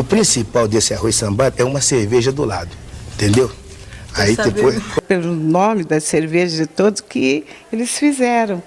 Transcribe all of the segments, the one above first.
O principal desse arroz sambado é uma cerveja do lado, entendeu? Aí depois... Pelo nome da cerveja de todos que eles fizeram,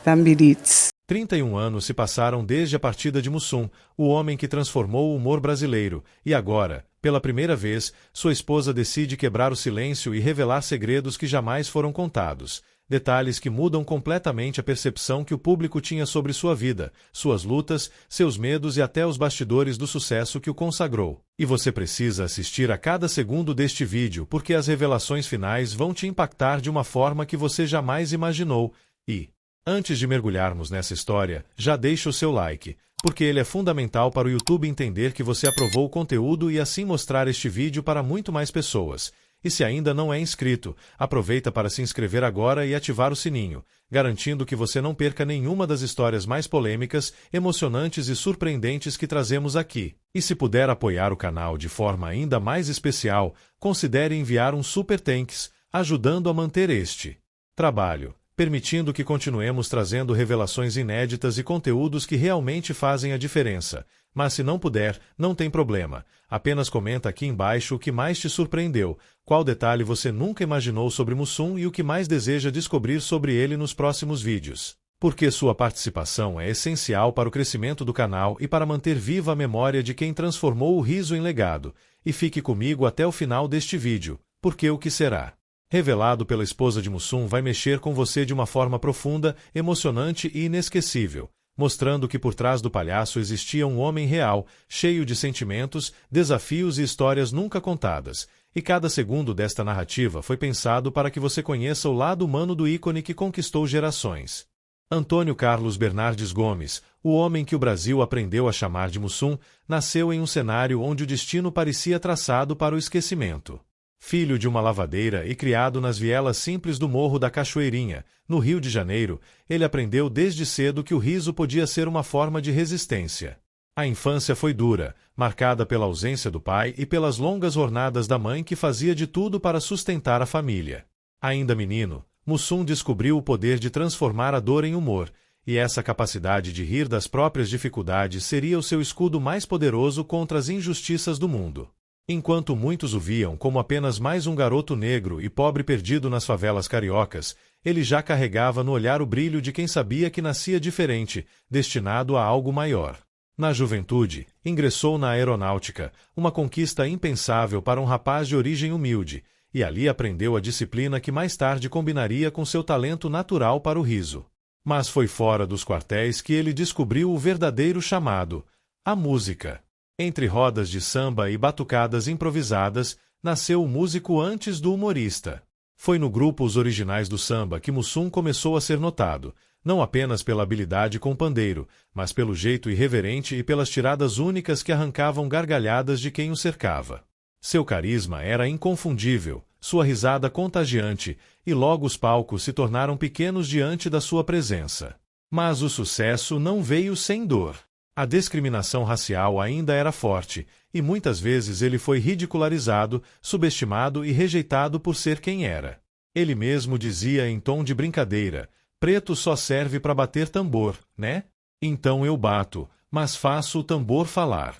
Tamirites. 31 anos se passaram desde a partida de Mussum, o homem que transformou o humor brasileiro, e agora, pela primeira vez, sua esposa decide quebrar o silêncio e revelar segredos que jamais foram contados. Detalhes que mudam completamente a percepção que o público tinha sobre sua vida, suas lutas, seus medos e até os bastidores do sucesso que o consagrou. E você precisa assistir a cada segundo deste vídeo porque as revelações finais vão te impactar de uma forma que você jamais imaginou. E, antes de mergulharmos nessa história, já deixa o seu like, porque ele é fundamental para o YouTube entender que você aprovou o conteúdo e assim mostrar este vídeo para muito mais pessoas. E se ainda não é inscrito, aproveita para se inscrever agora e ativar o sininho, garantindo que você não perca nenhuma das histórias mais polêmicas, emocionantes e surpreendentes que trazemos aqui. E se puder apoiar o canal de forma ainda mais especial, considere enviar um Super Thanks, ajudando a manter este trabalho, permitindo que continuemos trazendo revelações inéditas e conteúdos que realmente fazem a diferença. Mas se não puder, não tem problema. Apenas comenta aqui embaixo o que mais te surpreendeu, qual detalhe você nunca imaginou sobre Mussum e o que mais deseja descobrir sobre ele nos próximos vídeos. Porque sua participação é essencial para o crescimento do canal e para manter viva a memória de quem transformou o riso em legado. E fique comigo até o final deste vídeo, porque o que será revelado pela esposa de Mussum vai mexer com você de uma forma profunda, emocionante e inesquecível, mostrando que por trás do palhaço existia um homem real, cheio de sentimentos, desafios e histórias nunca contadas. E cada segundo desta narrativa foi pensado para que você conheça o lado humano do ícone que conquistou gerações. Antônio Carlos Bernardes Gomes, o homem que o Brasil aprendeu a chamar de Mussum, nasceu em um cenário onde o destino parecia traçado para o esquecimento. Filho de uma lavadeira e criado nas vielas simples do Morro da Cachoeirinha, no Rio de Janeiro, ele aprendeu desde cedo que o riso podia ser uma forma de resistência. A infância foi dura, marcada pela ausência do pai e pelas longas jornadas da mãe que fazia de tudo para sustentar a família. Ainda menino, Mussum descobriu o poder de transformar a dor em humor, e essa capacidade de rir das próprias dificuldades seria o seu escudo mais poderoso contra as injustiças do mundo. Enquanto muitos o viam como apenas mais um garoto negro e pobre perdido nas favelas cariocas, ele já carregava no olhar o brilho de quem sabia que nascia diferente, destinado a algo maior. Na juventude, ingressou na aeronáutica, uma conquista impensável para um rapaz de origem humilde, e ali aprendeu a disciplina que mais tarde combinaria com seu talento natural para o riso. Mas foi fora dos quartéis que ele descobriu o verdadeiro chamado, a música. Entre rodas de samba e batucadas improvisadas, nasceu o músico antes do humorista. Foi no grupo Os Originais do Samba que Mussum começou a ser notado, não apenas pela habilidade com pandeiro, mas pelo jeito irreverente e pelas tiradas únicas que arrancavam gargalhadas de quem o cercava. Seu carisma era inconfundível, sua risada contagiante, e logo os palcos se tornaram pequenos diante da sua presença. Mas o sucesso não veio sem dor. A discriminação racial ainda era forte, e muitas vezes ele foi ridicularizado, subestimado e rejeitado por ser quem era. Ele mesmo dizia em tom de brincadeira: "Preto só serve para bater tambor, né? Então eu bato, mas faço o tambor falar."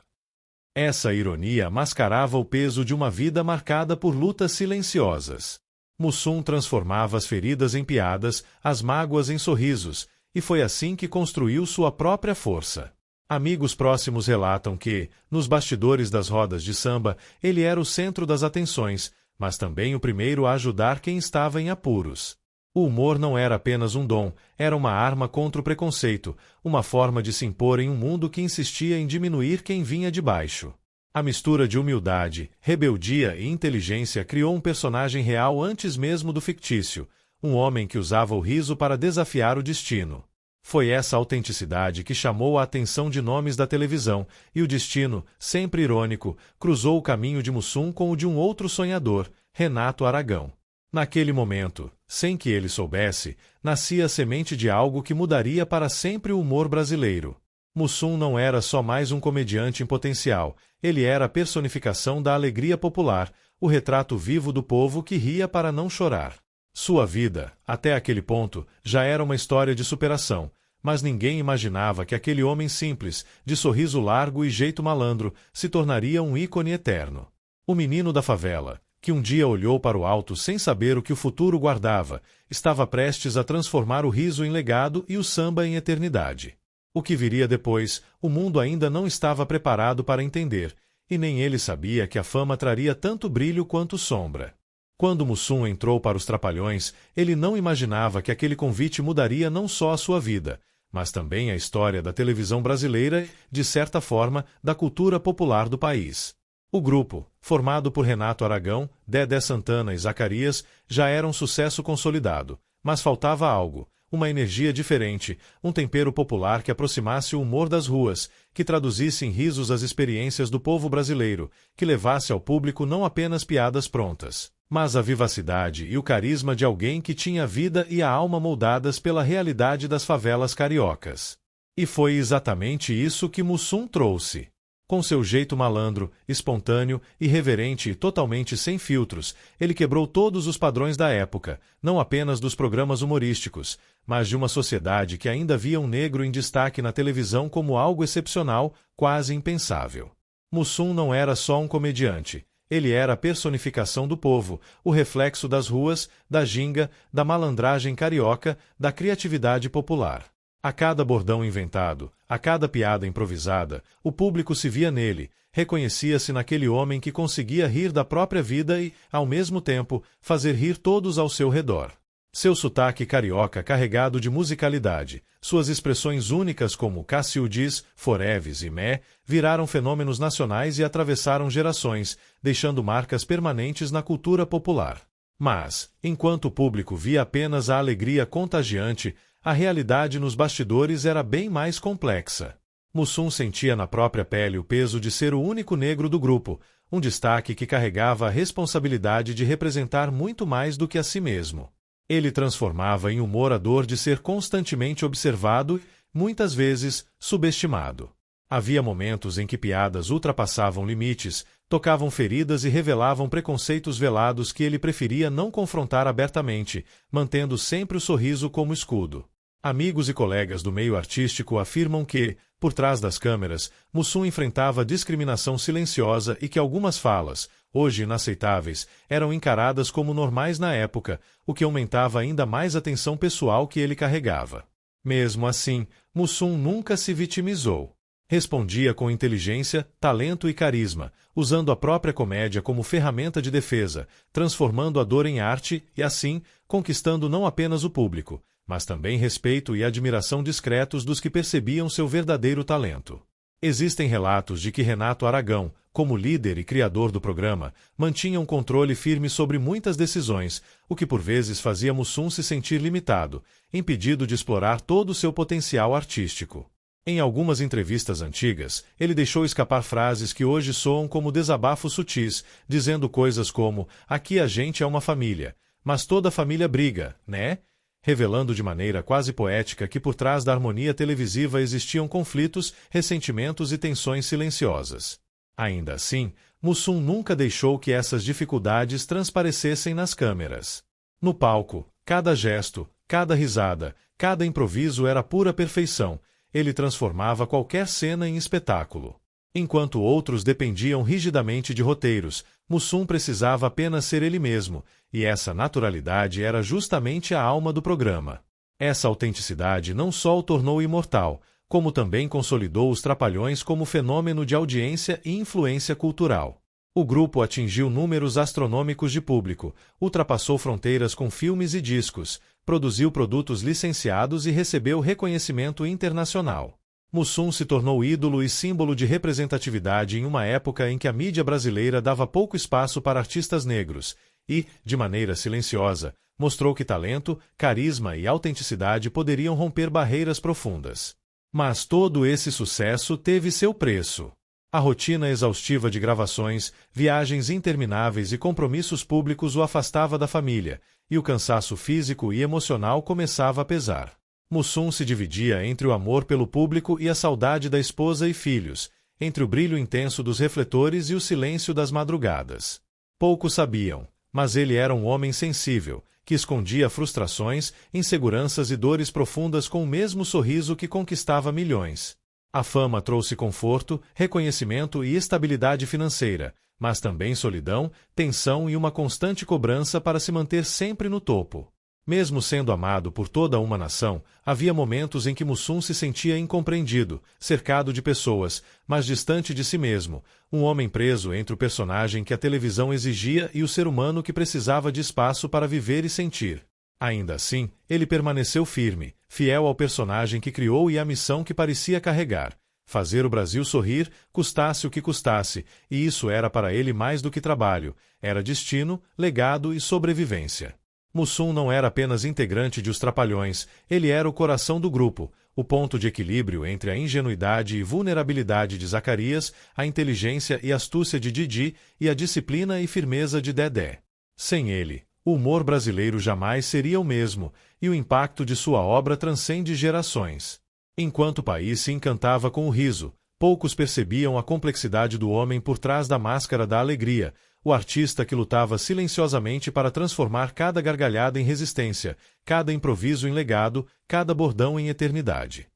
Essa ironia mascarava o peso de uma vida marcada por lutas silenciosas. Mussum transformava as feridas em piadas, as mágoas em sorrisos, e foi assim que construiu sua própria força. Amigos próximos relatam que, nos bastidores das rodas de samba, ele era o centro das atenções, mas também o primeiro a ajudar quem estava em apuros. O humor não era apenas um dom, era uma arma contra o preconceito, uma forma de se impor em um mundo que insistia em diminuir quem vinha de baixo. A mistura de humildade, rebeldia e inteligência criou um personagem real antes mesmo do fictício, um homem que usava o riso para desafiar o destino. Foi essa autenticidade que chamou a atenção de nomes da televisão, e o destino, sempre irônico, cruzou o caminho de Mussum com o de um outro sonhador, Renato Aragão. Naquele momento, sem que ele soubesse, nascia a semente de algo que mudaria para sempre o humor brasileiro. Mussum não era só mais um comediante em potencial, ele era a personificação da alegria popular, o retrato vivo do povo que ria para não chorar. Sua vida, até aquele ponto, já era uma história de superação, Mas ninguém imaginava que aquele homem simples, de sorriso largo e jeito malandro, se tornaria um ícone eterno. O menino da favela, que um dia olhou para o alto sem saber o que o futuro guardava, estava prestes a transformar o riso em legado e o samba em eternidade. O que viria depois, o mundo ainda não estava preparado para entender, e nem ele sabia que a fama traria tanto brilho quanto sombra. Quando Mussum entrou para os Trapalhões, ele não imaginava que aquele convite mudaria não só a sua vida, mas também a história da televisão brasileira e, de certa forma, da cultura popular do país. O grupo, formado por Renato Aragão, Dedé Santana e Zacarias, já era um sucesso consolidado, mas faltava algo, uma energia diferente, um tempero popular que aproximasse o humor das ruas, que traduzisse em risos as experiências do povo brasileiro, que levasse ao público não apenas piadas prontas, mas a vivacidade e o carisma de alguém que tinha a vida e a alma moldadas pela realidade das favelas cariocas. E foi exatamente isso que Mussum trouxe. Com seu jeito malandro, espontâneo, irreverente e totalmente sem filtros, ele quebrou todos os padrões da época, não apenas dos programas humorísticos, mas de uma sociedade que ainda via um negro em destaque na televisão como algo excepcional, quase impensável. Mussum não era só um comediante. Ele era a personificação do povo, o reflexo das ruas, da ginga, da malandragem carioca, da criatividade popular. A cada bordão inventado, a cada piada improvisada, o público se via nele, reconhecia-se naquele homem que conseguia rir da própria vida e, ao mesmo tempo, fazer rir todos ao seu redor. Seu sotaque carioca carregado de musicalidade, suas expressões únicas como Cássio diz, Foreves e Mé, viraram fenômenos nacionais e atravessaram gerações, deixando marcas permanentes na cultura popular. Mas, enquanto o público via apenas a alegria contagiante, a realidade nos bastidores era bem mais complexa. Mussum sentia na própria pele o peso de ser o único negro do grupo, um destaque que carregava a responsabilidade de representar muito mais do que a si mesmo. Ele transformava em humor a dor de ser constantemente observado e, muitas vezes, subestimado. Havia momentos em que piadas ultrapassavam limites, tocavam feridas e revelavam preconceitos velados que ele preferia não confrontar abertamente, mantendo sempre o sorriso como escudo. Amigos e colegas do meio artístico afirmam que, por trás das câmeras, Mussum enfrentava discriminação silenciosa e que algumas falas, hoje inaceitáveis, eram encaradas como normais na época, o que aumentava ainda mais a tensão pessoal que ele carregava. Mesmo assim, Mussum nunca se vitimizou. Respondia com inteligência, talento e carisma, usando a própria comédia como ferramenta de defesa, transformando a dor em arte e, assim, conquistando não apenas o público, mas também respeito e admiração discretos dos que percebiam seu verdadeiro talento. Existem relatos de que Renato Aragão, como líder e criador do programa, mantinha um controle firme sobre muitas decisões, o que por vezes fazia Mussum se sentir limitado, impedido de explorar todo o seu potencial artístico. Em algumas entrevistas antigas, ele deixou escapar frases que hoje soam como desabafos sutis, dizendo coisas como, aqui a gente é uma família, mas toda família briga, né? Revelando de maneira quase poética que por trás da harmonia televisiva existiam conflitos, ressentimentos e tensões silenciosas. Ainda assim, Mussum nunca deixou que essas dificuldades transparecessem nas câmeras. No palco, cada gesto, cada risada, cada improviso era pura perfeição. Ele transformava qualquer cena em espetáculo. Enquanto outros dependiam rigidamente de roteiros, Mussum precisava apenas ser ele mesmo, e essa naturalidade era justamente a alma do programa. Essa autenticidade não só o tornou imortal, como também consolidou os Trapalhões como fenômeno de audiência e influência cultural. O grupo atingiu números astronômicos de público, ultrapassou fronteiras com filmes e discos, produziu produtos licenciados e recebeu reconhecimento internacional. Mussum se tornou ídolo e símbolo de representatividade em uma época em que a mídia brasileira dava pouco espaço para artistas negros e, de maneira silenciosa, mostrou que talento, carisma e autenticidade poderiam romper barreiras profundas. Mas todo esse sucesso teve seu preço. A rotina exaustiva de gravações, viagens intermináveis e compromissos públicos o afastava da família, e o cansaço físico e emocional começava a pesar. Mussum se dividia entre o amor pelo público e a saudade da esposa e filhos, entre o brilho intenso dos refletores e o silêncio das madrugadas. Poucos sabiam, mas ele era um homem sensível, que que escondia frustrações, inseguranças e dores profundas com o mesmo sorriso que conquistava milhões. A fama trouxe conforto, reconhecimento e estabilidade financeira, mas também solidão, tensão e uma constante cobrança para se manter sempre no topo. Mesmo sendo amado por toda uma nação, havia momentos em que Mussum se sentia incompreendido, cercado de pessoas, mas distante de si mesmo, um homem preso entre o personagem que a televisão exigia e o ser humano que precisava de espaço para viver e sentir. Ainda assim, ele permaneceu firme, fiel ao personagem que criou e à missão que parecia carregar: fazer o Brasil sorrir, custasse o que custasse, e isso era para ele mais do que trabalho, era destino, legado e sobrevivência. Mussum não era apenas integrante de Os Trapalhões, ele era o coração do grupo, o ponto de equilíbrio entre a ingenuidade e vulnerabilidade de Zacarias, a inteligência e astúcia de Didi e a disciplina e firmeza de Dedé. Sem ele, o humor brasileiro jamais seria o mesmo, e o impacto de sua obra transcende gerações. Enquanto o país se encantava com o riso, poucos percebiam a complexidade do homem por trás da máscara da alegria, o artista que lutava silenciosamente para transformar cada gargalhada em resistência, cada improviso em legado, cada bordão em eternidade.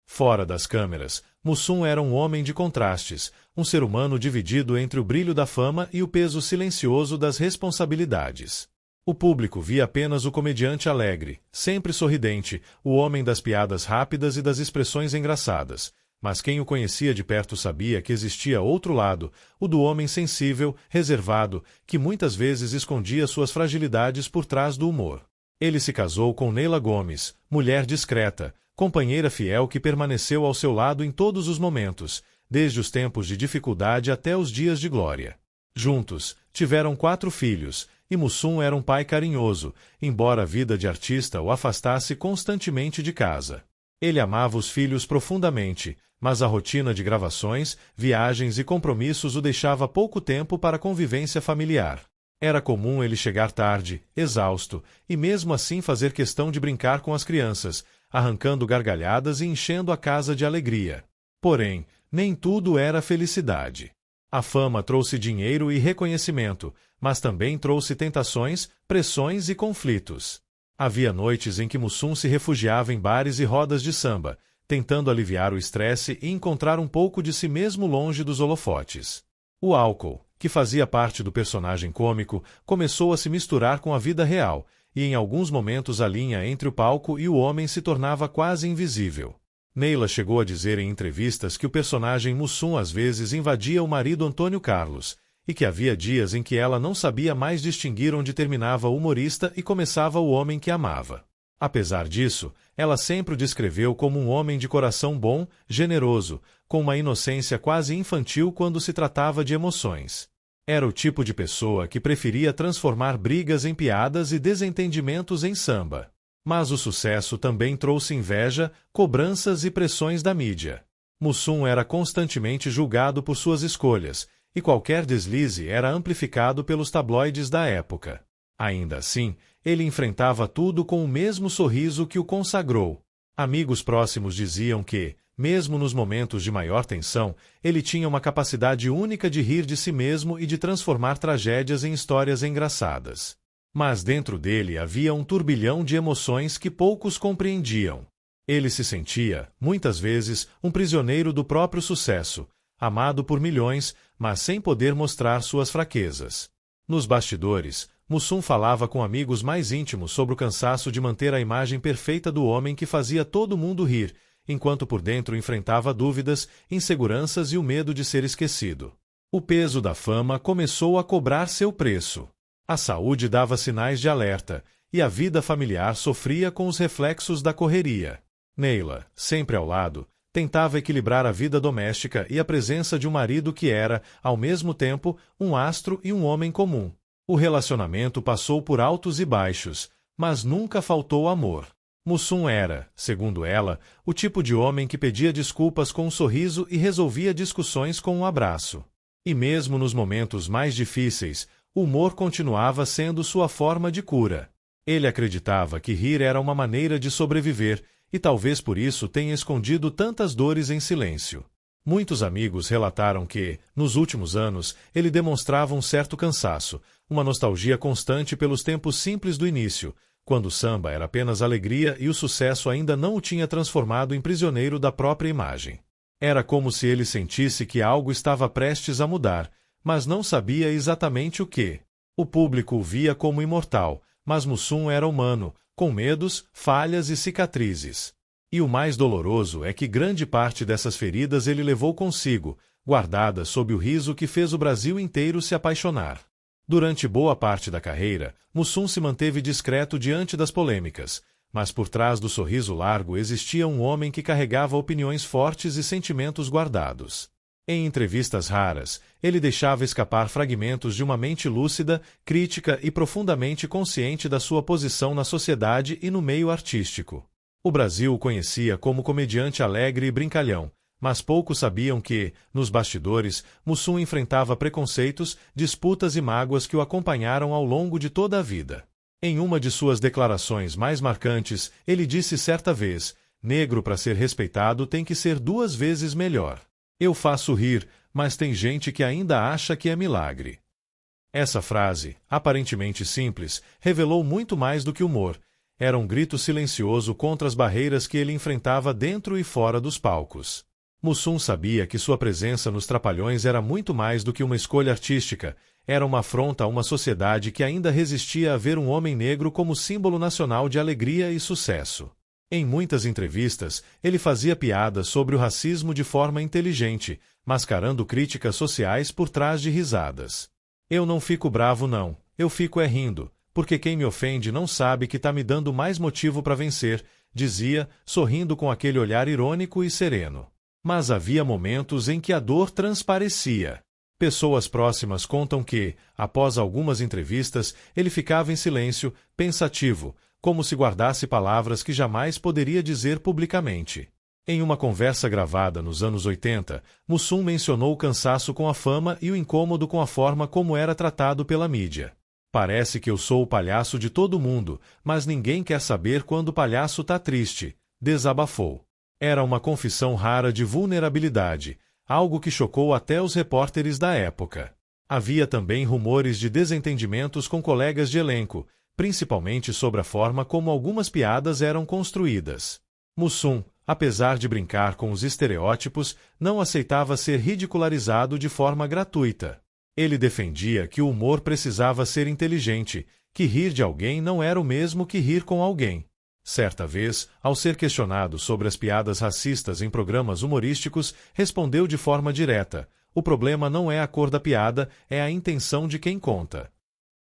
Fora das câmeras, Mussum era um homem de contrastes, um ser humano dividido entre o brilho da fama e o peso silencioso das responsabilidades. O público via apenas o comediante alegre, sempre sorridente, o homem das piadas rápidas e das expressões engraçadas. Mas quem o conhecia de perto sabia que existia outro lado, o do homem sensível, reservado, que muitas vezes escondia suas fragilidades por trás do humor. Ele se casou com Neila Gomes, mulher discreta, companheira fiel que permaneceu ao seu lado em todos os momentos, desde os tempos de dificuldade até os dias de glória. Juntos, tiveram 4 filhos, e Mussum era um pai carinhoso, embora a vida de artista o afastasse constantemente de casa. Ele amava os filhos profundamente, mas a rotina de gravações, viagens e compromissos o deixava pouco tempo para a convivência familiar. Era comum ele chegar tarde, exausto, e mesmo assim fazer questão de brincar com as crianças, arrancando gargalhadas e enchendo a casa de alegria. Porém, nem tudo era felicidade. A fama trouxe dinheiro e reconhecimento, mas também trouxe tentações, pressões e conflitos. Havia noites em que Mussum se refugiava em bares e rodas de samba, tentando aliviar o estresse e encontrar um pouco de si mesmo longe dos holofotes. O álcool, que fazia parte do personagem cômico, começou a se misturar com a vida real, e em alguns momentos a linha entre o palco e o homem se tornava quase invisível. Neila chegou a dizer em entrevistas que o personagem Mussum às vezes invadia o marido Antônio Carlos, e que havia dias em que ela não sabia mais distinguir onde terminava o humorista e começava o homem que amava. Apesar disso, ela sempre o descreveu como um homem de coração bom, generoso, com uma inocência quase infantil quando se tratava de emoções. Era o tipo de pessoa que preferia transformar brigas em piadas e desentendimentos em samba. Mas o sucesso também trouxe inveja, cobranças e pressões da mídia. Mussum era constantemente julgado por suas escolhas, e qualquer deslize era amplificado pelos tabloides da época. Ainda assim, ele enfrentava tudo com o mesmo sorriso que o consagrou. Amigos próximos diziam que, mesmo nos momentos de maior tensão, ele tinha uma capacidade única de rir de si mesmo e de transformar tragédias em histórias engraçadas. Mas dentro dele havia um turbilhão de emoções que poucos compreendiam. Ele se sentia, muitas vezes, um prisioneiro do próprio sucesso, amado por milhões, mas sem poder mostrar suas fraquezas. Nos bastidores, Mussum falava com amigos mais íntimos sobre o cansaço de manter a imagem perfeita do homem que fazia todo mundo rir, enquanto por dentro enfrentava dúvidas, inseguranças e o medo de ser esquecido. O peso da fama começou a cobrar seu preço. A saúde dava sinais de alerta, e a vida familiar sofria com os reflexos da correria. Neila, sempre ao lado, tentava equilibrar a vida doméstica e a presença de um marido que era, ao mesmo tempo, um astro e um homem comum. O relacionamento passou por altos e baixos, mas nunca faltou amor. Mussum era, segundo ela, o tipo de homem que pedia desculpas com um sorriso e resolvia discussões com um abraço. E mesmo nos momentos mais difíceis, o humor continuava sendo sua forma de cura. Ele acreditava que rir era uma maneira de sobreviver, e talvez por isso tenha escondido tantas dores em silêncio. Muitos amigos relataram que, nos últimos anos, ele demonstrava um certo cansaço, uma nostalgia constante pelos tempos simples do início, quando o samba era apenas alegria e o sucesso ainda não o tinha transformado em prisioneiro da própria imagem. Era como se ele sentisse que algo estava prestes a mudar, mas não sabia exatamente o que. O público o via como imortal, mas Mussum era humano, com medos, falhas e cicatrizes. E o mais doloroso é que grande parte dessas feridas ele levou consigo, guardadas sob o riso que fez o Brasil inteiro se apaixonar. Durante boa parte da carreira, Mussum se manteve discreto diante das polêmicas, mas por trás do sorriso largo existia um homem que carregava opiniões fortes e sentimentos guardados. Em entrevistas raras, ele deixava escapar fragmentos de uma mente lúcida, crítica e profundamente consciente da sua posição na sociedade e no meio artístico. O Brasil o conhecia como comediante alegre e brincalhão, mas poucos sabiam que, nos bastidores, Mussum enfrentava preconceitos, disputas e mágoas que o acompanharam ao longo de toda a vida. Em uma de suas declarações mais marcantes, ele disse certa vez: "Negro para ser respeitado tem que ser 2 vezes melhor. Eu faço rir, mas tem gente que ainda acha que é milagre." Essa frase, aparentemente simples, revelou muito mais do que humor. Era um grito silencioso contra as barreiras que ele enfrentava dentro e fora dos palcos. Mussum sabia que sua presença nos Trapalhões era muito mais do que uma escolha artística, era uma afronta a uma sociedade que ainda resistia a ver um homem negro como símbolo nacional de alegria e sucesso. Em muitas entrevistas, ele fazia piadas sobre o racismo de forma inteligente, mascarando críticas sociais por trás de risadas. "Eu não fico bravo não, eu fico rindo, porque quem me ofende não sabe que tá me dando mais motivo para vencer", dizia, sorrindo com aquele olhar irônico e sereno. Mas havia momentos em que a dor transparecia. Pessoas próximas contam que, após algumas entrevistas, ele ficava em silêncio, pensativo, como se guardasse palavras que jamais poderia dizer publicamente. Em uma conversa gravada nos anos 80, Mussum mencionou o cansaço com a fama e o incômodo com a forma como era tratado pela mídia. "Parece que eu sou o palhaço de todo mundo, mas ninguém quer saber quando o palhaço tá triste", desabafou. Era uma confissão rara de vulnerabilidade, algo que chocou até os repórteres da época. Havia também rumores de desentendimentos com colegas de elenco, principalmente sobre a forma como algumas piadas eram construídas. Mussum, apesar de brincar com os estereótipos, não aceitava ser ridicularizado de forma gratuita. Ele defendia que o humor precisava ser inteligente, que rir de alguém não era o mesmo que rir com alguém. Certa vez, ao ser questionado sobre as piadas racistas em programas humorísticos, respondeu de forma direta: "O problema não é a cor da piada, é a intenção de quem conta."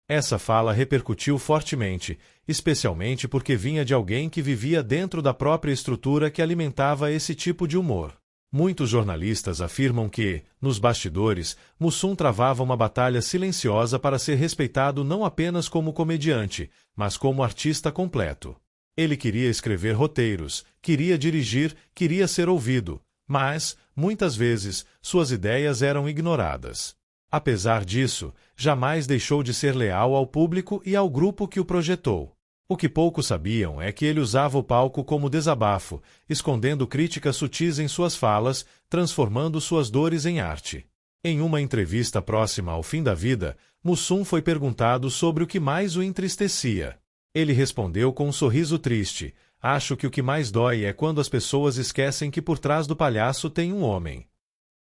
Essa fala repercutiu fortemente, especialmente porque vinha de alguém que vivia dentro da própria estrutura que alimentava esse tipo de humor. Muitos jornalistas afirmam que, nos bastidores, Mussum travava uma batalha silenciosa para ser respeitado não apenas como comediante, mas como artista completo. Ele queria escrever roteiros, queria dirigir, queria ser ouvido, mas, muitas vezes, suas ideias eram ignoradas. Apesar disso, jamais deixou de ser leal ao público e ao grupo que o projetou. O que poucos sabiam é que ele usava o palco como desabafo, escondendo críticas sutis em suas falas, transformando suas dores em arte. Em uma entrevista próxima ao fim da vida, Mussum foi perguntado sobre o que mais o entristecia. Ele respondeu com um sorriso triste: "Acho que o que mais dói é quando as pessoas esquecem que por trás do palhaço tem um homem."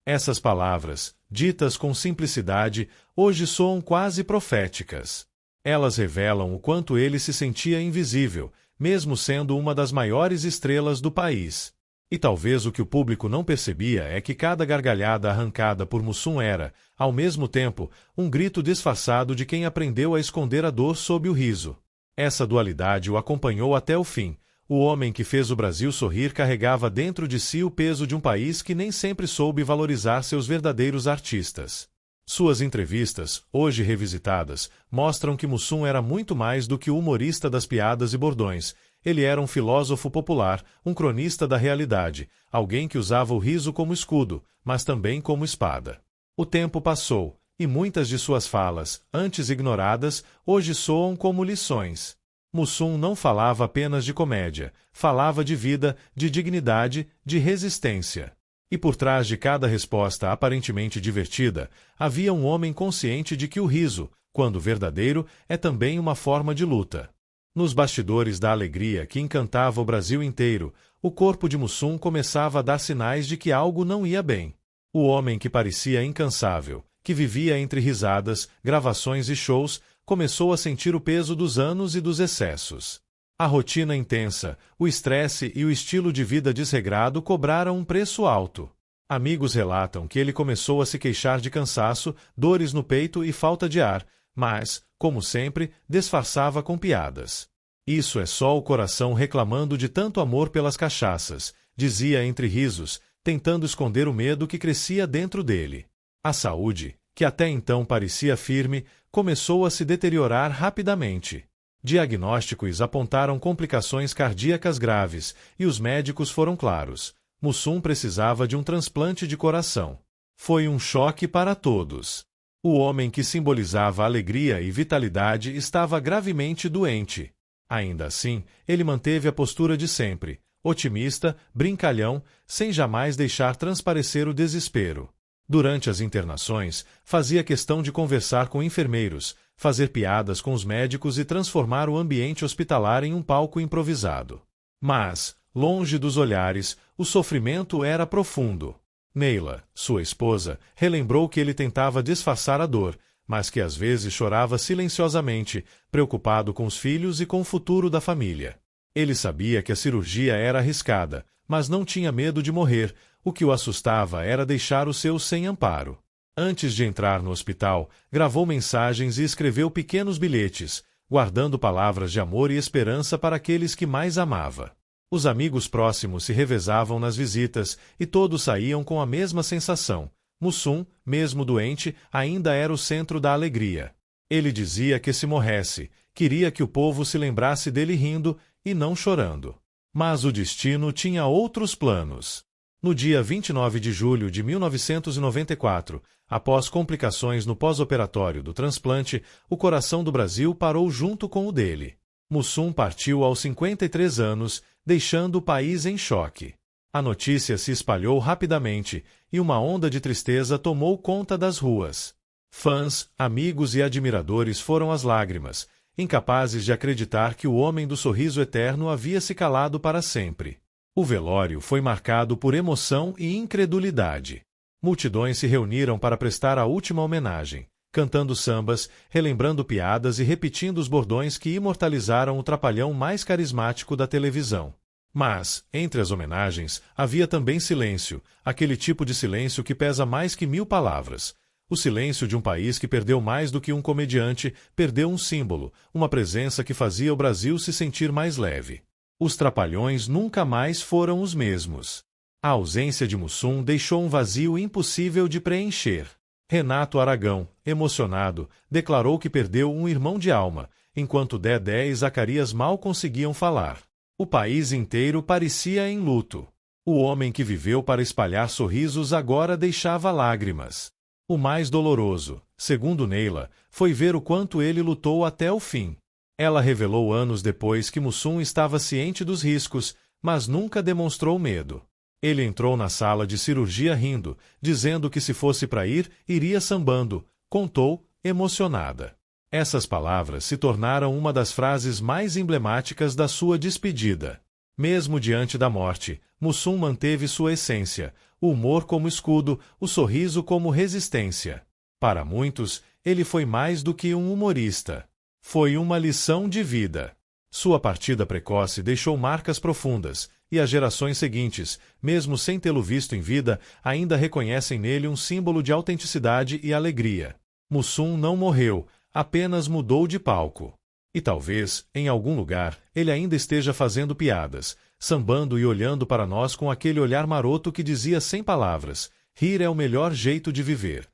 Essas palavras, ditas com simplicidade, hoje soam quase proféticas. Elas revelam o quanto ele se sentia invisível, mesmo sendo uma das maiores estrelas do país. E talvez o que o público não percebia é que cada gargalhada arrancada por Mussum era, ao mesmo tempo, um grito disfarçado de quem aprendeu a esconder a dor sob o riso. Essa dualidade o acompanhou até o fim. O homem que fez o Brasil sorrir carregava dentro de si o peso de um país que nem sempre soube valorizar seus verdadeiros artistas. Suas entrevistas, hoje revisitadas, mostram que Mussum era muito mais do que o humorista das piadas e bordões. Ele era um filósofo popular, um cronista da realidade, alguém que usava o riso como escudo, mas também como espada. O tempo passou, e muitas de suas falas, antes ignoradas, hoje soam como lições. Mussum não falava apenas de comédia, falava de vida, de dignidade, de resistência. E por trás de cada resposta aparentemente divertida, havia um homem consciente de que o riso, quando verdadeiro, é também uma forma de luta. Nos bastidores da alegria que encantava o Brasil inteiro, o corpo de Mussum começava a dar sinais de que algo não ia bem. O homem que parecia incansável, que vivia entre risadas, gravações e shows, começou a sentir o peso dos anos e dos excessos. A rotina intensa, o estresse e o estilo de vida desregrado cobraram um preço alto. Amigos relatam que ele começou a se queixar de cansaço, dores no peito e falta de ar, mas, como sempre, disfarçava com piadas. Isso é só o coração reclamando de tanto amor pelas cachaças, dizia entre risos, tentando esconder o medo que crescia dentro dele. A saúde, que até então parecia firme, começou a se deteriorar rapidamente. Diagnósticos apontaram complicações cardíacas graves, e os médicos foram claros. Mussum precisava de um transplante de coração. Foi um choque para todos. O homem que simbolizava alegria e vitalidade estava gravemente doente. Ainda assim, ele manteve a postura de sempre, otimista, brincalhão, sem jamais deixar transparecer o desespero. Durante as internações, fazia questão de conversar com enfermeiros, fazer piadas com os médicos e transformar o ambiente hospitalar em um palco improvisado. Mas, longe dos olhares, o sofrimento era profundo. Neila, sua esposa, relembrou que ele tentava disfarçar a dor, mas que às vezes chorava silenciosamente, preocupado com os filhos e com o futuro da família. Ele sabia que a cirurgia era arriscada, mas não tinha medo de morrer. O que o assustava era deixar os seus sem amparo. Antes de entrar no hospital, gravou mensagens e escreveu pequenos bilhetes, guardando palavras de amor e esperança para aqueles que mais amava. Os amigos próximos se revezavam nas visitas e todos saíam com a mesma sensação. Mussum, mesmo doente, ainda era o centro da alegria. Ele dizia que se morresse, queria que o povo se lembrasse dele rindo e não chorando. Mas o destino tinha outros planos. No dia 29 de julho de 1994, após complicações no pós-operatório do transplante, o coração do Brasil parou junto com o dele. Mussum partiu aos 53 anos, deixando o país em choque. A notícia se espalhou rapidamente e uma onda de tristeza tomou conta das ruas. Fãs, amigos e admiradores foram às lágrimas, incapazes de acreditar que o homem do sorriso eterno havia se calado para sempre. O velório foi marcado por emoção e incredulidade. Multidões se reuniram para prestar a última homenagem, cantando sambas, relembrando piadas e repetindo os bordões que imortalizaram o trapalhão mais carismático da televisão. Mas, entre as homenagens, havia também silêncio, aquele tipo de silêncio que pesa mais que 1000 palavras. O silêncio de um país que perdeu mais do que um comediante, perdeu um símbolo, uma presença que fazia o Brasil se sentir mais leve. Os Trapalhões nunca mais foram os mesmos. A ausência de Mussum deixou um vazio impossível de preencher. Renato Aragão, emocionado, declarou que perdeu um irmão de alma, enquanto Dedé e Zacarias mal conseguiam falar. O país inteiro parecia em luto. O homem que viveu para espalhar sorrisos agora deixava lágrimas. O mais doloroso, segundo Neila, foi ver o quanto ele lutou até o fim. Ela revelou anos depois que Mussum estava ciente dos riscos, mas nunca demonstrou medo. Ele entrou na sala de cirurgia rindo, dizendo que se fosse para ir, iria sambando, contou, emocionada. Essas palavras se tornaram uma das frases mais emblemáticas da sua despedida. Mesmo diante da morte, Mussum manteve sua essência, o humor como escudo, o sorriso como resistência. Para muitos, ele foi mais do que um humorista. Foi uma lição de vida. Sua partida precoce deixou marcas profundas, e as gerações seguintes, mesmo sem tê-lo visto em vida, ainda reconhecem nele um símbolo de autenticidade e alegria. Mussum não morreu, apenas mudou de palco. E talvez, em algum lugar, ele ainda esteja fazendo piadas, sambando e olhando para nós com aquele olhar maroto que dizia sem palavras: rir é o melhor jeito de viver.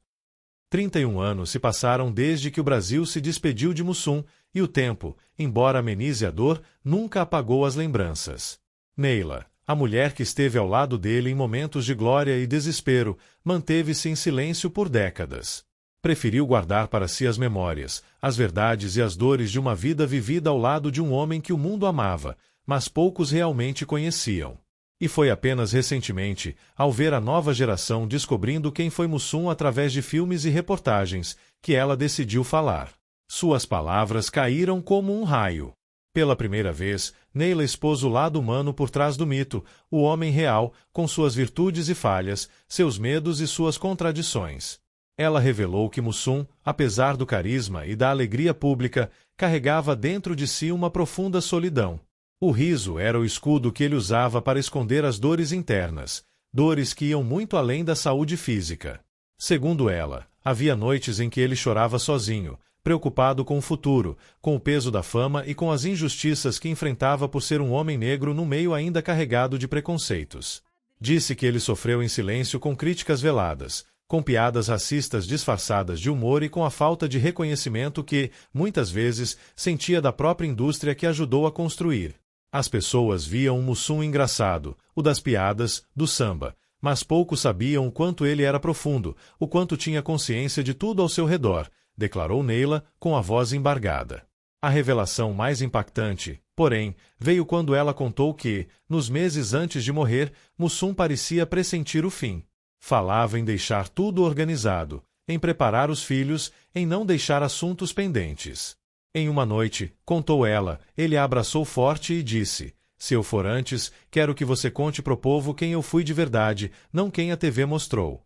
31 anos se passaram desde que o Brasil se despediu de Mussum, e o tempo, embora amenize a dor, nunca apagou as lembranças. Neila, a mulher que esteve ao lado dele em momentos de glória e desespero, manteve-se em silêncio por décadas. Preferiu guardar para si as memórias, as verdades e as dores de uma vida vivida ao lado de um homem que o mundo amava, mas poucos realmente conheciam. E foi apenas recentemente, ao ver a nova geração descobrindo quem foi Mussum através de filmes e reportagens, que ela decidiu falar. Suas palavras caíram como um raio. Pela primeira vez, Neila expôs o lado humano por trás do mito, o homem real, com suas virtudes e falhas, seus medos e suas contradições. Ela revelou que Mussum, apesar do carisma e da alegria pública, carregava dentro de si uma profunda solidão. O riso era o escudo que ele usava para esconder as dores internas, dores que iam muito além da saúde física. Segundo ela, havia noites em que ele chorava sozinho, preocupado com o futuro, com o peso da fama e com as injustiças que enfrentava por ser um homem negro no meio ainda carregado de preconceitos. Disse que ele sofreu em silêncio com críticas veladas, com piadas racistas disfarçadas de humor e com a falta de reconhecimento que, muitas vezes, sentia da própria indústria que ajudou a construir. As pessoas viam um Mussum engraçado, o das piadas, do samba, mas poucos sabiam o quanto ele era profundo, o quanto tinha consciência de tudo ao seu redor, declarou Neila, com a voz embargada. A revelação mais impactante, porém, veio quando ela contou que, nos meses antes de morrer, Mussum parecia pressentir o fim. Falava em deixar tudo organizado, em preparar os filhos, em não deixar assuntos pendentes. Em uma noite, contou ela, ele a abraçou forte e disse: "Se eu for antes, quero que você conte pro povo quem eu fui de verdade, não quem a TV mostrou."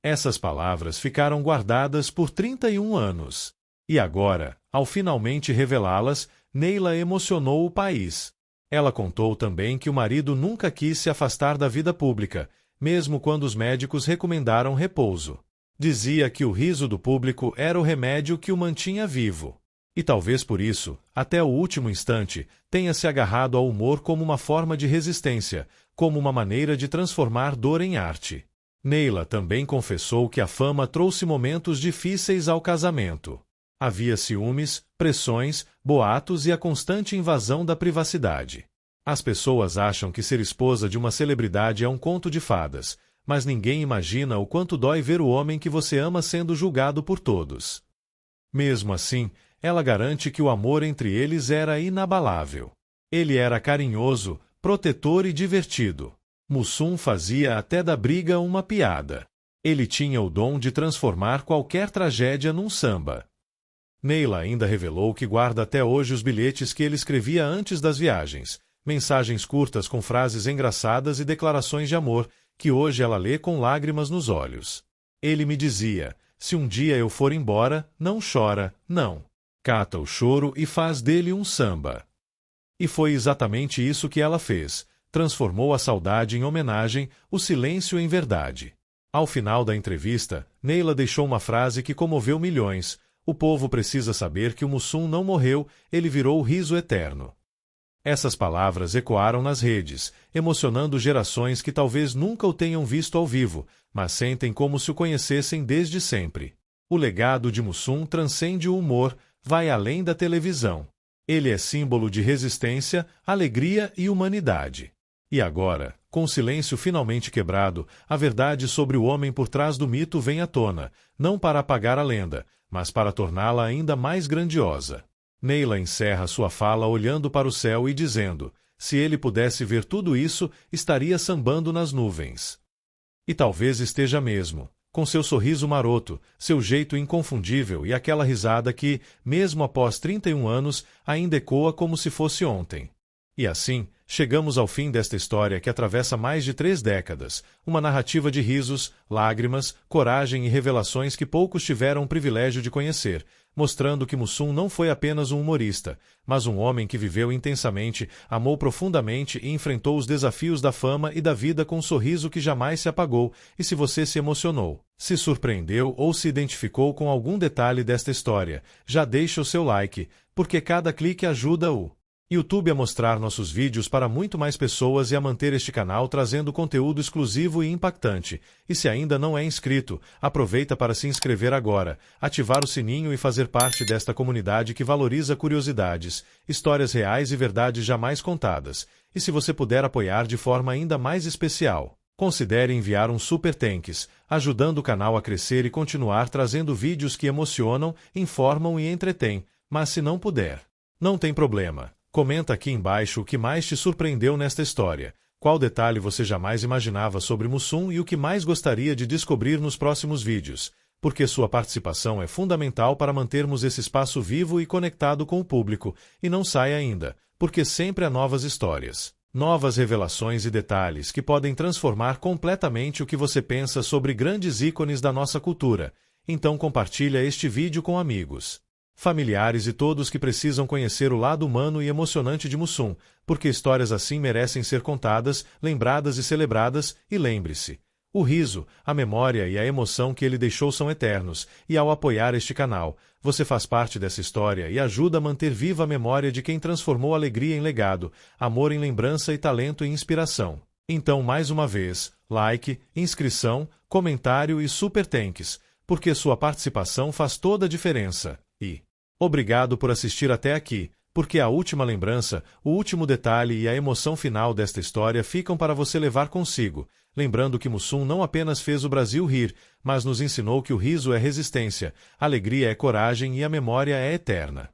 Essas palavras ficaram guardadas por 31 anos. E agora, ao finalmente revelá-las, Neila emocionou o país. Ela contou também que o marido nunca quis se afastar da vida pública, mesmo quando os médicos recomendaram repouso. Dizia que o riso do público era o remédio que o mantinha vivo. E talvez por isso, até o último instante, tenha se agarrado ao humor como uma forma de resistência, como uma maneira de transformar dor em arte. Neila também confessou que a fama trouxe momentos difíceis ao casamento. Havia ciúmes, pressões, boatos e a constante invasão da privacidade. As pessoas acham que ser esposa de uma celebridade é um conto de fadas, mas ninguém imagina o quanto dói ver o homem que você ama sendo julgado por todos. Mesmo assim, ela garante que o amor entre eles era inabalável. Ele era carinhoso, protetor e divertido. Mussum fazia até da briga uma piada. Ele tinha o dom de transformar qualquer tragédia num samba. Neila ainda revelou que guarda até hoje os bilhetes que ele escrevia antes das viagens, mensagens curtas com frases engraçadas e declarações de amor, que hoje ela lê com lágrimas nos olhos. Ele me dizia: "Se um dia eu for embora, não chora, não. Cata o choro e faz dele um samba." E foi exatamente isso que ela fez. Transformou a saudade em homenagem, o silêncio em verdade. Ao final da entrevista, Neila deixou uma frase que comoveu milhões: "O povo precisa saber que o Mussum não morreu, ele virou o riso eterno." Essas palavras ecoaram nas redes, emocionando gerações que talvez nunca o tenham visto ao vivo, mas sentem como se o conhecessem desde sempre. O legado de Mussum transcende o humor, vai além da televisão. Ele é símbolo de resistência, alegria e humanidade. E agora, com o silêncio finalmente quebrado, a verdade sobre o homem por trás do mito vem à tona, não para apagar a lenda, mas para torná-la ainda mais grandiosa. Neila encerra sua fala olhando para o céu e dizendo: "Se ele pudesse ver tudo isso, estaria sambando nas nuvens." E talvez esteja mesmo, com seu sorriso maroto, seu jeito inconfundível e aquela risada que, mesmo após 31 anos, ainda ecoa como se fosse ontem. E assim, chegamos ao fim desta história que atravessa mais de 3 décadas, uma narrativa de risos, lágrimas, coragem e revelações que poucos tiveram o privilégio de conhecer, mostrando que Mussum não foi apenas um humorista, mas um homem que viveu intensamente, amou profundamente e enfrentou os desafios da fama e da vida com um sorriso que jamais se apagou. E se você se emocionou, se surpreendeu ou se identificou com algum detalhe desta história, já deixa o seu like, porque cada clique ajuda o YouTube a mostrar nossos vídeos para muito mais pessoas e a manter este canal trazendo conteúdo exclusivo e impactante. E se ainda não é inscrito, aproveita para se inscrever agora, ativar o sininho e fazer parte desta comunidade que valoriza curiosidades, histórias reais e verdades jamais contadas. E se você puder apoiar de forma ainda mais especial, considere enviar um Super Thanks, ajudando o canal a crescer e continuar trazendo vídeos que emocionam, informam e entretêm. Mas se não puder, não tem problema. Comenta aqui embaixo o que mais te surpreendeu nesta história, qual detalhe você jamais imaginava sobre Mussum e o que mais gostaria de descobrir nos próximos vídeos. porque sua participação é fundamental para mantermos esse espaço vivo e conectado com o público, e não saia ainda, porque sempre há novas histórias, novas revelações e detalhes que podem transformar completamente o que você pensa sobre grandes ícones da nossa cultura. Então compartilha este vídeo com amigos, familiares e todos que precisam conhecer o lado humano e emocionante de Mussum, porque histórias assim merecem ser contadas, lembradas e celebradas, e lembre-se, o riso, a memória e a emoção que ele deixou são eternos, e ao apoiar este canal, você faz parte dessa história e ajuda a manter viva a memória de quem transformou alegria em legado, amor em lembrança e talento em inspiração. Então, mais uma vez, like, inscrição, comentário e super thanks, porque sua participação faz toda a diferença. E obrigado por assistir até aqui, porque a última lembrança, o último detalhe e a emoção final desta história ficam para você levar consigo, lembrando que Mussum não apenas fez o Brasil rir, mas nos ensinou que o riso é resistência, a alegria é coragem e a memória é eterna.